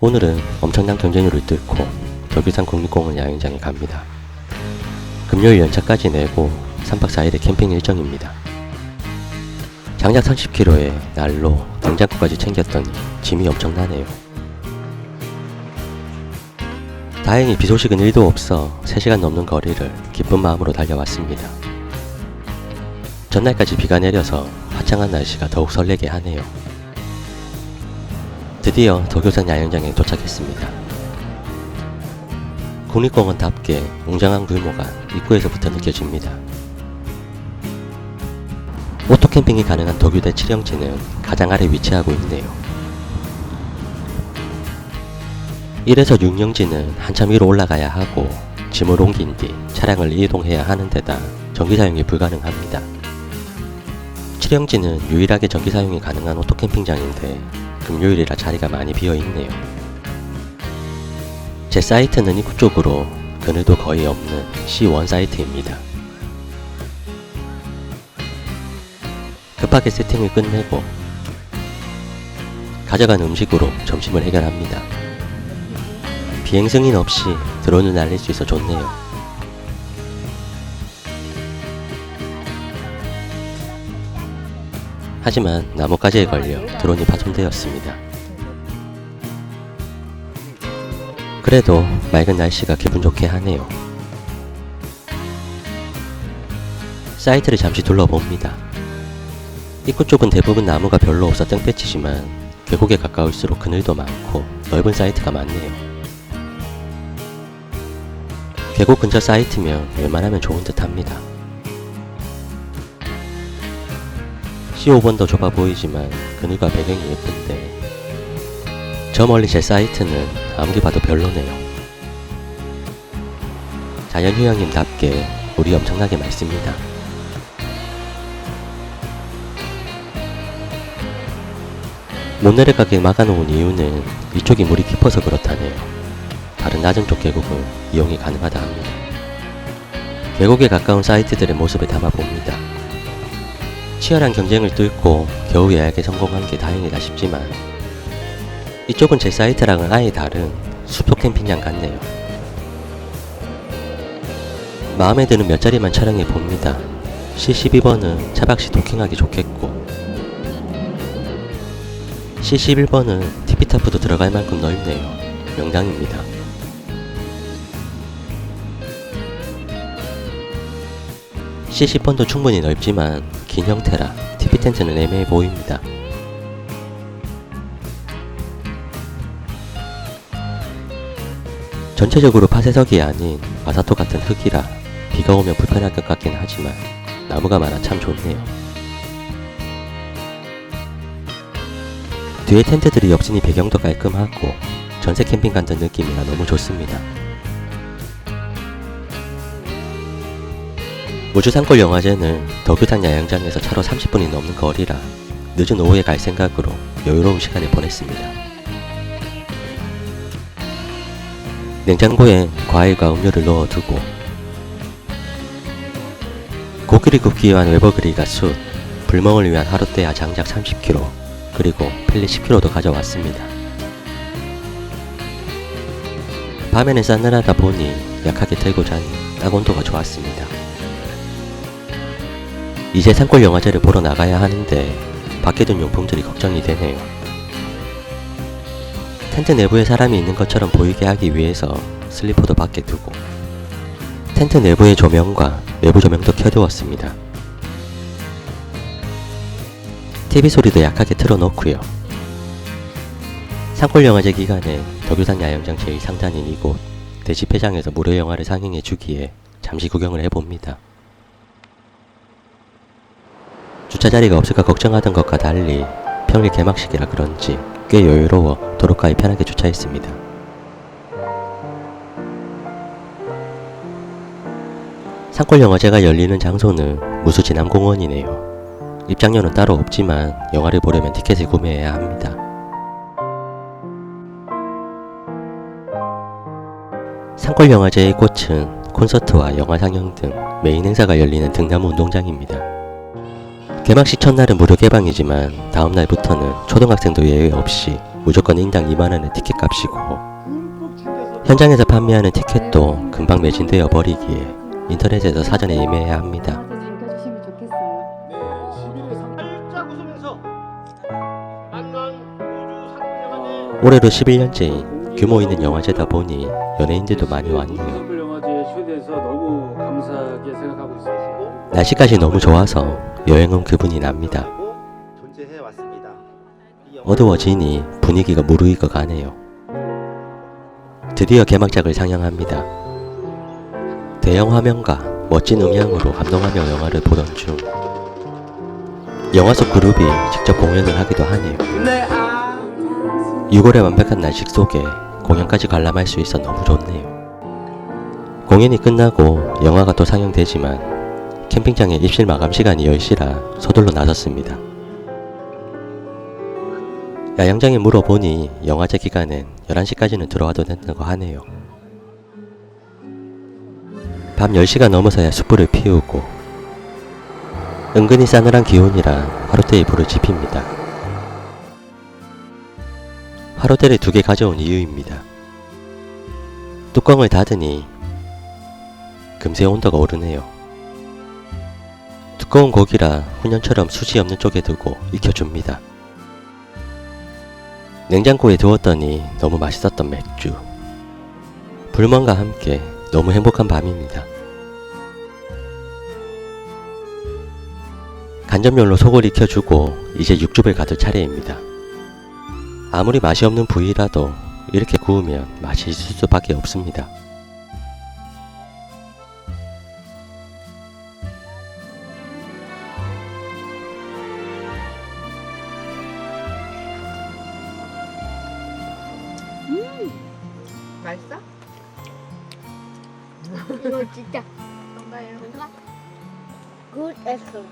오늘은 엄청난 경쟁률을 뚫고 덕유산 국립공원 야영장에 갑니다. 금요일 연차까지 내고 3박 4일의 캠핑 일정입니다. 장작 30kg에 난로, 냉장고까지 챙겼더니 짐이 엄청나네요. 다행히 비 소식은 1도 없어 3시간 넘는 거리를 기쁜 마음으로 달려왔습니다. 전날까지 비가 내려서 화창한 날씨가 더욱 설레게 하네요. 드디어 덕유산 야영장에 도착했습니다. 국립공원답게 웅장한 규모가 입구에서부터 느껴집니다. 오토캠핑이 가능한 덕유대 7형지는 가장 아래 위치하고 있네요. 1에서 6형지는 한참 위로 올라가야 하고 짐을 옮긴 뒤 차량을 이동해야 하는 데다 전기 사용이 불가능합니다. 7형지는 유일하게 전기 사용이 가능한 오토캠핑장인데 금요일이라 자리가 많이 비어있네요. 제 사이트는 입구 쪽으로 그늘도 거의 없는 C1 사이트입니다. 급하게 세팅을 끝내고 가져간 음식으로 점심을 해결합니다. 비행 승인 없이 드론을 날릴 수 있어 좋네요. 하지만 나뭇가지에 걸려 드론이 파손되었습니다. 그래도 맑은 날씨가 기분 좋게 하네요. 사이트를 잠시 둘러봅니다. 입구 쪽은 대부분 나무가 별로 없어 땡볕이지만 계곡에 가까울수록 그늘도 많고 넓은 사이트가 많네요. 계곡 근처 사이트면 웬만하면 좋은 듯 합니다. C5번도 좁아 보이지만 그늘과 배경이 예쁜데 저 멀리 제 사이트는 아무리 봐도 별로네요. 자연휴양림답게 물이 엄청나게 맑습니다. 못 내려가게 막아놓은 이유는 이쪽이 물이 깊어서 그렇다네요. 다른 낮은 쪽 계곡은 이용이 가능하다 합니다. 계곡에 가까운 사이트들의 모습을 담아봅니다. 치열한 경쟁을 뚫고 겨우 예약에 성공한 게 다행이다 싶지만 이쪽은 제 사이트랑은 아예 다른 숲속 캠핑장 같네요. 마음에 드는 몇 자리만 촬영해 봅니다. C12번은 차박시 도킹하기 좋겠고 C11번은 티피타프도 들어갈 만큼 넓네요. 명당입니다. C10번도 충분히 넓지만 긴 형태라 티피텐트는 애매해 보입니다. 전체적으로 파쇄석이 아닌 마사토 같은 흙이라 비가 오면 불편할 것 같긴 하지만 나무가 많아 참 좋네요. 뒤에 텐트들이 없으니 배경도 깔끔하고 전세 캠핑 같은 느낌이라 너무 좋습니다. 우주산골 영화제는 덕유산 야영장에서 차로 30분이 넘는 거리라 늦은 오후에 갈 생각으로 여유로운 시간을 보냈습니다. 냉장고에 과일과 음료를 넣어두고 고기를 굽기 위한 외버그릴과 숯, 불멍을 위한 하루대야 장작 30kg, 그리고 펠릿 10kg도 가져왔습니다. 밤에는 싸늘하다 보니 약하게 틀고 자니 딱 온도가 좋았습니다. 이제 산골 영화제를 보러 나가야 하는데 밖에 둔 용품들이 걱정이 되네요. 텐트 내부에 사람이 있는 것처럼 보이게 하기 위해서 슬리퍼도 밖에 두고 텐트 내부의 조명과 외부 조명도 켜두었습니다. TV 소리도 약하게 틀어놓고요. 산골 영화제 기간에 덕유산 야영장 제2상단인 이곳 대지폐장에서 무료 영화를 상영해 주기에 잠시 구경을 해봅니다. 주차자리가 없을까 걱정하던 것과 달리 평일 개막식이라 그런지 꽤 여유로워 도로가에 편하게 주차했습니다. 산골 영화제가 열리는 장소는 무수진암공원이네요. 입장료는 따로 없지만 영화를 보려면 티켓을 구매해야 합니다. 산골 영화제의 꽃은 콘서트와 영화 상영 등 메인 행사가 열리는 등나무 운동장입니다. 개막식 첫날은 무료 개방이지만 다음날부터는 초등학생도 예외 없이 무조건 인당 2만원의 티켓 값이고 현장에서 판매하는 티켓도 금방 매진되어 버리기에 인터넷에서 사전에 예매해야 합니다. 즐겨주시면 좋겠어요. 네, 11회 살짝 웃으면서 만난 우주 상영관의 올해로 11년째인 규모 있는 영화제다 보니 연예인들도 많이 왔네요. 뮤지컬 영화제에 초대해서 너무 감사하게 생각하고 있습니다. 날씨까지 너무 좋아서 여행 온 기분이 납니다. 존재해 왔습니다. 어두워지니 분위기가 무르익어 가네요. 드디어 개막작을 상영합니다. 대형 화면과 멋진 음향으로 감동하며 영화를 보던 중 영화 속 그룹이 직접 공연을 하기도 하네요. 6월의 완벽한 날씨 속에 공연까지 관람할 수 있어 너무 좋네요. 공연이 끝나고 영화가 또 상영되지만 캠핑장의 입실 마감 시간이 10시라 서둘러 나섰습니다. 야영장에 물어보니 영화제 기간엔 11시까지는 들어와도 된다고 하네요. 밤 10시가 넘어서야 숯불을 피우고 은근히 싸늘한 기온이라 화롯대에 불을 지핍니다. 화롯대를 2개 가져온 이유입니다. 뚜껑을 닫으니 금세 온도가 오르네요. 두꺼운 고기라 훈연처럼 숯이 없는 쪽에 두고 익혀줍니다. 냉장고에 두었더니 너무 맛있었던 맥주. 불멍과 함께 너무 행복한 밤입니다. 간접용으로 속을 익혀주고 이제 육즙을 가둘 차례입니다. 아무리 맛이 없는 부위라도 이렇게 구우면 맛이 있을 수밖에 없습니다. 맛있어? 이거 진짜 뭔가요? 굿 했어.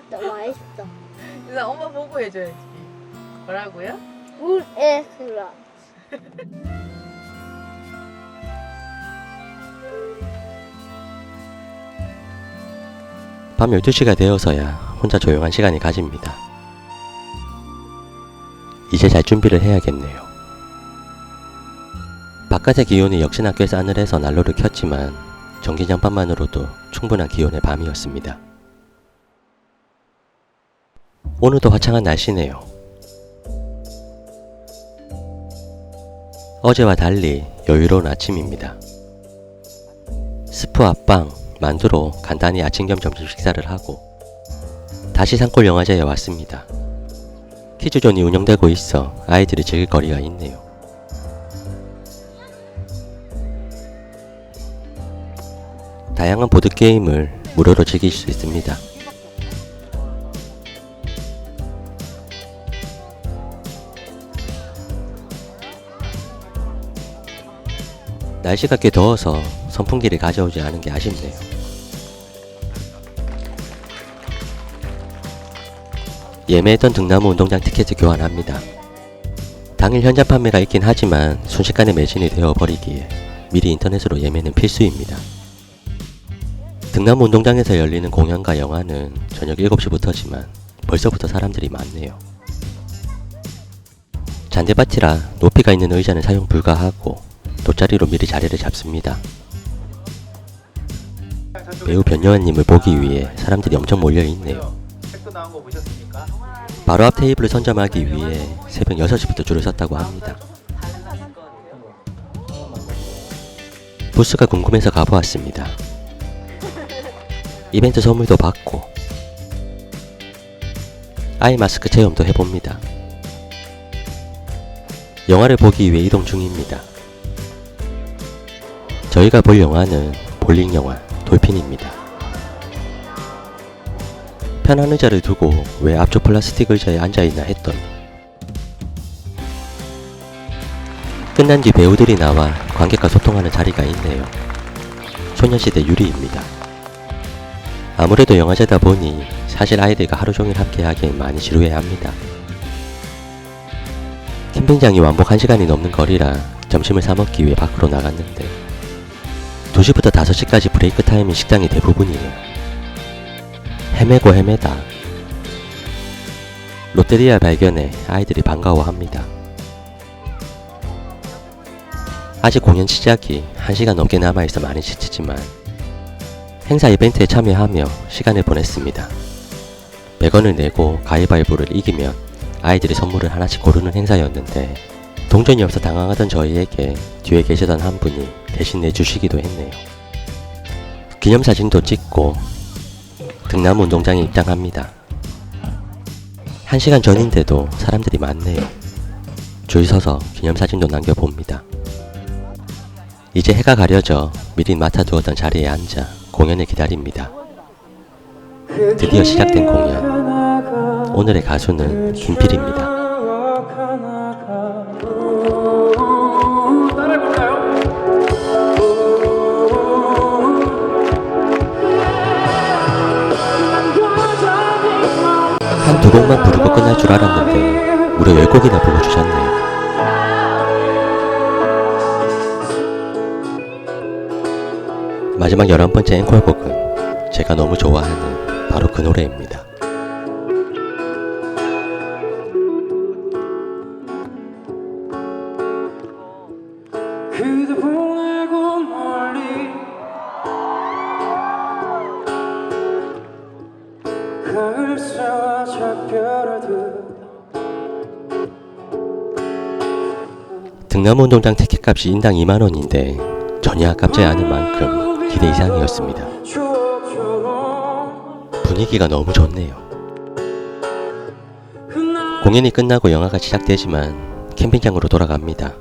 너무 맛있어. 누나 엄마 보고 해줘야지. 뭐라고요? 굿 했어. 밤 12시가 되어서야 혼자 조용한 시간이 가집니다. 이제 잘 준비를 해야겠네요. 바깥의 기온이 역시나 꽤 싸늘해서 난로를 켰지만 전기장판만으로도 충분한 기온의 밤이었습니다. 오늘도 화창한 날씨네요. 어제와 달리 여유로운 아침입니다. 스프와 빵, 만두로 간단히 아침 겸 점심 식사를 하고 다시 산골 영화제에 왔습니다. 키즈존이 운영되고 있어 아이들이 즐길 거리가 있네요. 다양한 보드게임을 무료로 즐길 수 있습니다. 날씨가 꽤 더워서 선풍기를 가져오지 않은 게 아쉽네요. 예매했던 등나무 운동장 티켓을 교환합니다. 당일 현장 판매가 있긴 하지만 순식간에 매진이 되어버리기에 미리 인터넷으로 예매는 필수입니다. 등나무 운동장에서 열리는 공연과 영화는 저녁 7시부터지만 벌써부터 사람들이 많네요. 잔디밭이라 높이가 있는 의자는 사용 불가하고 돗자리로 미리 자리를 잡습니다. 배우 변요한님을 보기 위해 사람들이 엄청 몰려있네요. 책도 나온 거 보셨습니까? 바로 앞 테이블을 선점하기 위해 새벽 6시부터 줄을 섰다고 합니다. 부스가 궁금해서 가보았습니다. 이벤트 선물도 받고 아이 마스크 체험도 해봅니다. 영화를 보기 위해 이동 중입니다. 저희가 볼 영화는 볼링 영화 돌핀입니다. 편한 의자를 두고 왜 앞쪽 플라스틱 의자에 앉아있나 했더니 끝난 뒤 배우들이 나와 관객과 소통하는 자리가 있네요. 소녀시대 유리입니다. 아무래도 영화제다 보니 사실 아이들과 하루 종일 함께 하기엔 많이 지루해야 합니다. 캠핑장이 왕복 1시간이 넘는 거리라 점심을 사 먹기 위해 밖으로 나갔는데 2시부터 5시까지 브레이크 타임인 식당이 대부분이에요. 헤매고 헤매다 롯데리아 발견에 아이들이 반가워합니다. 아직 공연 시작이 1시간 넘게 남아있어 많이 지치지만 행사 이벤트에 참여하며 시간을 보냈습니다. 100원을 내고 가위바위보를 이기면 아이들이 선물을 하나씩 고르는 행사였는데 동전이 없어 당황하던 저희에게 뒤에 계시던 한 분이 대신 내주시기도 했네요. 기념사진도 찍고 등나무 운동장에 입장합니다. 1시간 전인데도 사람들이 많네요. 줄 서서 기념사진도 남겨봅니다. 이제 해가 가려져 미리 맡아두었던 자리에 앉아 공연을 기다립니다. 드디어 시작된 공연. 오늘의 가수는 김필입니다. 한두 곡만 부르고 끝날 줄 알았는데 무려 10곡이나 불러주셨네요. 마지막 11번째 앵콜곡은 제가 너무 좋아하는 바로 그 노래입니다. 그대 보내고 멀리 가을새와 작별하듯 등나무 운동장 티켓값이 인당 2만원인데 전혀 아깝지 않을 만큼 기대 이상이었습니다. 분위기가 너무 좋네요. 공연이 끝나고 영화가 시작되지만 캠핑장으로 돌아갑니다.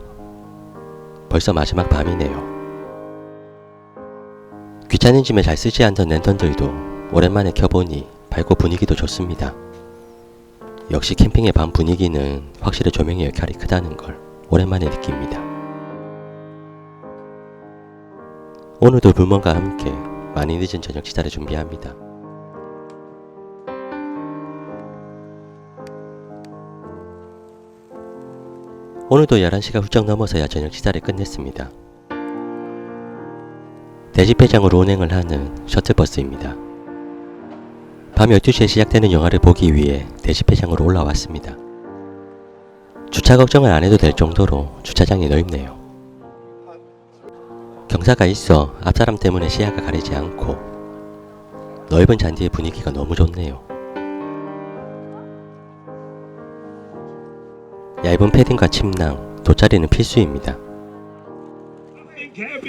벌써 마지막 밤이네요. 귀찮은 짐에 잘 쓰지 않던 랜턴들도 오랜만에 켜보니 밝고 분위기도 좋습니다. 역시 캠핑의 밤 분위기는 확실히 조명의 역할이 크다는 걸 오랜만에 느낍니다. 오늘도 불멍과 함께 많이 늦은 저녁 식사를 준비합니다. 오늘도 11시가 훌쩍 넘어서야 저녁 식사를 끝냈습니다. 대집회장으로 운행을 하는 셔틀버스입니다. 밤 12시에 시작되는 영화를 보기 위해 대집회장으로 올라왔습니다. 주차 걱정을 안 해도 될 정도로 주차장이 넓네요. 경사가 있어 앞사람 때문에 시야가 가리지 않고 넓은 잔디의 분위기가 너무 좋네요. 얇은 패딩과 침낭, 돗자리는 필수입니다.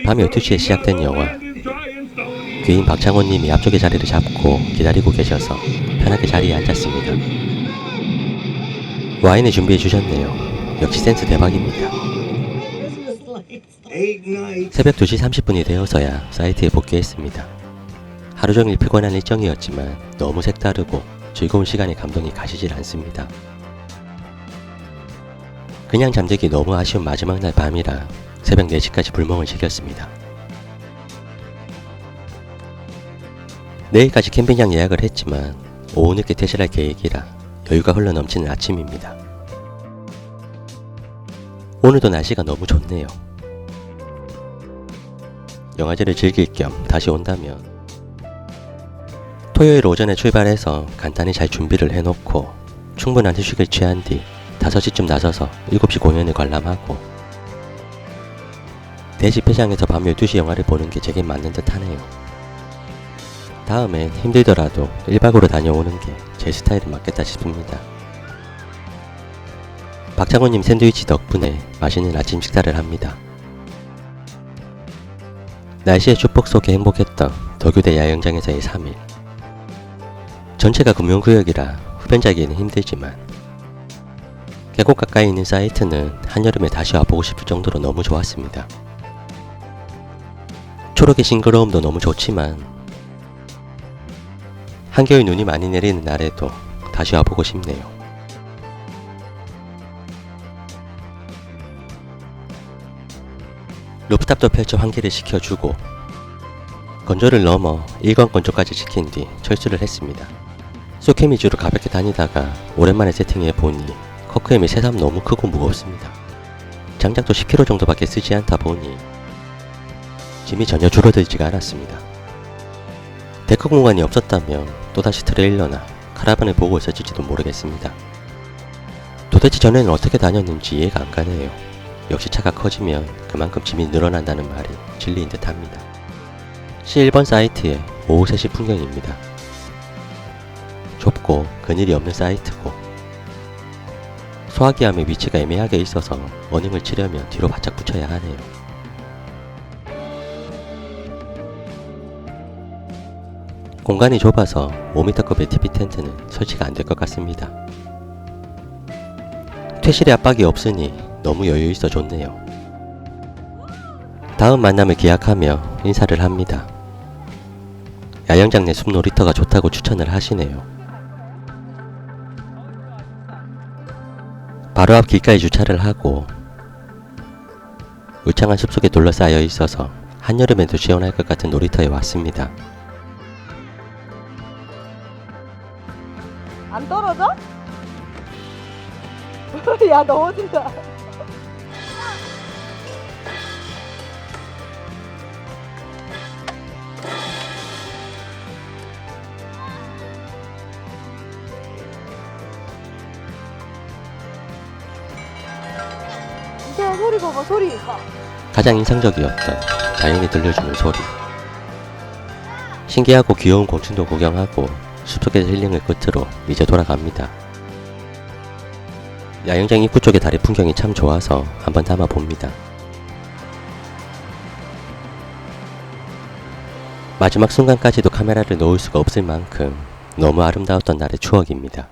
밤 12시에 시작된 영화. 귀인 박창호님이 앞쪽에 자리를 잡고 기다리고 계셔서 편하게 자리에 앉았습니다. 와인을 준비해 주셨네요. 역시 센스 대박입니다. 새벽 2시 30분이 되어서야 사이트에 복귀했습니다. 하루 종일 피곤한 일정이었지만 너무 색다르고 즐거운 시간의 감동이 가시질 않습니다. 그냥 잠들기 너무 아쉬운 마지막 날 밤이라 새벽 4시까지 불멍을 즐겼습니다. 내일까지 캠핑장 예약을 했지만 오후 늦게 퇴실할 계획이라 여유가 흘러넘치는 아침입니다. 오늘도 날씨가 너무 좋네요. 영화제를 즐길 겸 다시 온다면 토요일 오전에 출발해서 간단히 잘 준비를 해놓고 충분한 휴식을 취한 뒤 5시쯤 나서서 7시 공연을 관람하고 대집회장에서 밤 12시 영화를 보는 게 제게 맞는 듯 하네요. 다음엔 힘들더라도 1박으로 다녀오는 게 제 스타일에 맞겠다 싶습니다. 박창호님 샌드위치 덕분에 맛있는 아침 식사를 합니다. 날씨의 축복 속에 행복했던 덕유대 야영장에서의 3일. 전체가 금용구역이라 흡연자기에는 힘들지만 계곡 가까이 있는 사이트는 한여름에 다시 와보고 싶을 정도로 너무 좋았습니다. 초록의 싱그러움도 너무 좋지만 한겨울 눈이 많이 내리는 날에도 다시 와보고 싶네요. 루프탑도 펼쳐 환기를 시켜주고 건조를 넘어 1권 건조까지 시킨 뒤 철수를 했습니다. 소캠 위주로 가볍게 다니다가 오랜만에 세팅해보니 커크햄이 새삼 너무 크고 무겁습니다. 장작도 10kg 정도밖에 쓰지 않다 보니 짐이 전혀 줄어들지가 않았습니다. 데크 공간이 없었다면 또다시 트레일러나 카라반을 보고 있었을지도 모르겠습니다. 도대체 전에는 어떻게 다녔는지 이해가 안 가네요. 역시 차가 커지면 그만큼 짐이 늘어난다는 말이 진리인 듯 합니다. C1번 사이트의 오후 3시 풍경입니다. 좁고 그늘이 없는 사이트고 소화기함의 위치가 애매하게 있어서 어닝을 치려면 뒤로 바짝 붙여야 하네요. 공간이 좁아서 5m급의 TV 텐트는 설치가 안 될 것 같습니다. 퇴실의 압박이 없으니 너무 여유있어 좋네요. 다음 만남을 기약하며 인사를 합니다. 야영장 내 숲 놀이터가 좋다고 추천을 하시네요. 바로 앞 길가에 주차를 하고 울창한 숲속에 둘러싸여 있어서 한여름에도 시원할 것 같은 놀이터에 왔습니다. 안 떨어져? 야 넘어진다. 진짜 소리 봐봐 소리. 가장 인상적이었던 자연이 들려주는 소리. 신기하고 귀여운 곤충도 구경하고 숲속에서 힐링을 끝으로 이제 돌아갑니다. 야영장 입구 쪽의 다리 풍경이 참 좋아서 한번 담아봅니다. 마지막 순간까지도 카메라를 놓을 수가 없을 만큼 너무 아름다웠던 날의 추억입니다.